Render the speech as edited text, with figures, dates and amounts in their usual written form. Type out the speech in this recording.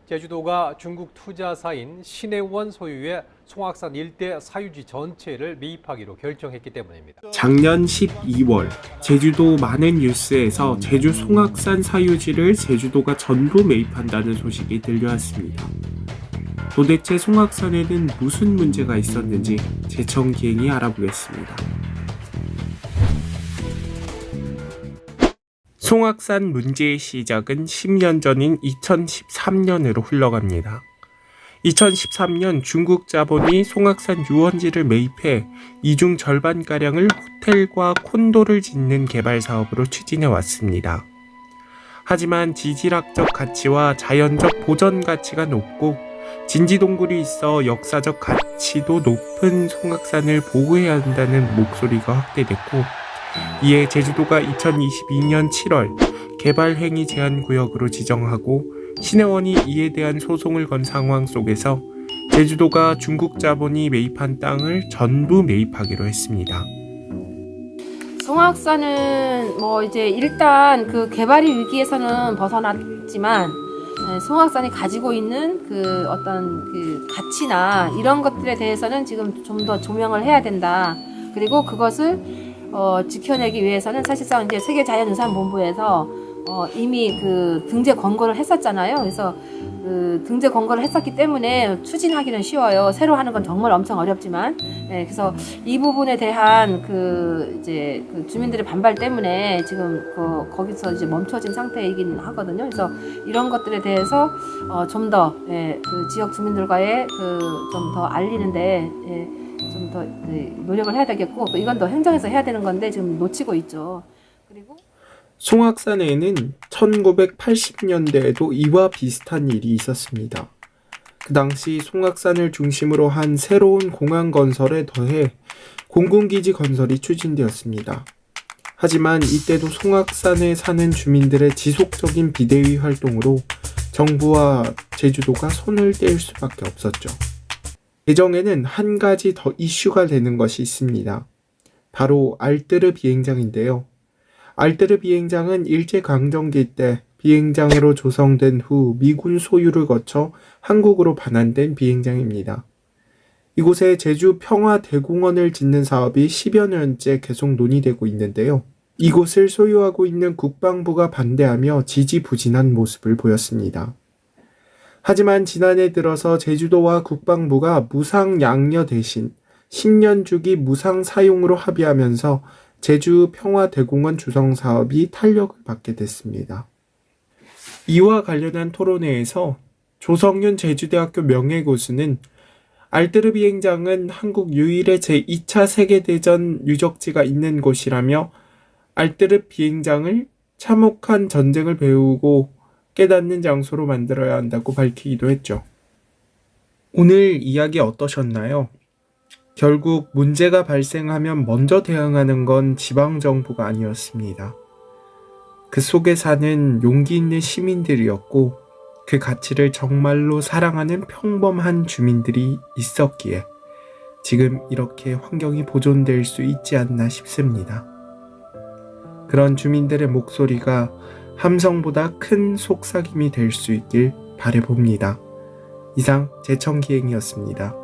제주도가 중국 투자사인 신해원 소유의 송악산 일대 사유지 전체를 매입하기로 결정했기 때문입니다. 작년 12월 제주도 많은 뉴스에서 제주 송악산 사유지를 제주도가 전부 매입한다는 소식이 들려왔습니다. 도대체 송악산에는 무슨 문제가 있었는지 제천기행이 알아보겠습니다. 송악산 문제의 시작은 10년 전인 2013년으로 흘러갑니다. 2013년 중국 자본이 송악산 유원지를 매입해 이중 절반가량을 호텔과 콘도를 짓는 개발 사업으로 추진해 왔습니다. 하지만 지질학적 가치와 자연적 보전 가치가 높고 진지동굴이 있어 역사적 가치도 높은 송악산을 보호해야 한다는 목소리가 확대됐고, 이에 제주도가 2022년 7월 개발행위 제한구역으로 지정하고 신해원이 이에 대한 소송을 건 상황 속에서 제주도가 중국 자본이 매입한 땅을 전부 매입하기로 했습니다. 송악산은 이제 일단 그 개발이 위기에서는 벗어났지만 송악산이 가지고 있는 그 어떤 그 가치나 이런 것들에 대해서는 지금 좀 더 조명을 해야 된다. 그리고 그것을 지켜내기 위해서는 사실상 이제 세계자연유산본부에서 이미 그 등재 권고를 했었잖아요. 그래서 그 등재 권고를 했었기 때문에 추진하기는 쉬워요. 새로 하는 건 정말 엄청 어렵지만, 그래서 이 부분에 대한 이제 그 주민들의 반발 때문에 지금 거기서 이제 멈춰진 상태이긴 하거든요. 그래서 이런 것들에 대해서 좀 더 그 지역 주민들과의 좀 더 알리는데 좀 더 노력을 해야 되겠고, 또 이건 또 행정에서 해야 되는 건데 지금 놓치고 있죠. 그리고 송악산에는 1980년대에도 이와 비슷한 일이 있었습니다. 그 당시 송악산을 중심으로 한 새로운 공항 건설에 더해 공군기지 건설이 추진되었습니다. 하지만 이때도 송악산에 사는 주민들의 지속적인 비대위 활동으로 정부와 제주도가 손을 뗄 수밖에 없었죠. 개정에는 한 가지 더 이슈가 되는 것이 있습니다. 바로 알뜨르 비행장인데요. 알뜨르 비행장은 일제강점기 때 비행장으로 조성된 후 미군 소유를 거쳐 한국으로 반환된 비행장입니다. 이곳에 제주 평화대공원을 짓는 사업이 10여 년째 계속 논의되고 있는데요. 이곳을 소유하고 있는 국방부가 반대하며 지지부진한 모습을 보였습니다. 하지만 지난해 들어서 제주도와 국방부가 무상 양려 대신 10년 주기 무상 사용으로 합의하면서 제주 평화대공원 주성 사업이 탄력을 받게 됐습니다. 이와 관련한 토론회에서 조성윤 제주대학교 명예교수는 알뜨르 비행장은 한국 유일의 제2차 세계대전 유적지가 있는 곳이라며 알뜨르 비행장을 참혹한 전쟁을 배우고 깨닫는 장소로 만들어야 한다고 밝히기도 했죠. 오늘 이야기 어떠셨나요? 결국 문제가 발생하면 먼저 대응하는 건 지방정부가 아니었습니다. 그 속에 사는 용기 있는 시민들이었고, 그 가치를 정말로 사랑하는 평범한 주민들이 있었기에 지금 이렇게 환경이 보존될 수 있지 않나 싶습니다. 그런 주민들의 목소리가 함성보다 큰 속삭임이 될 수 있길 바라봅니다. 이상 제천기행이었습니다.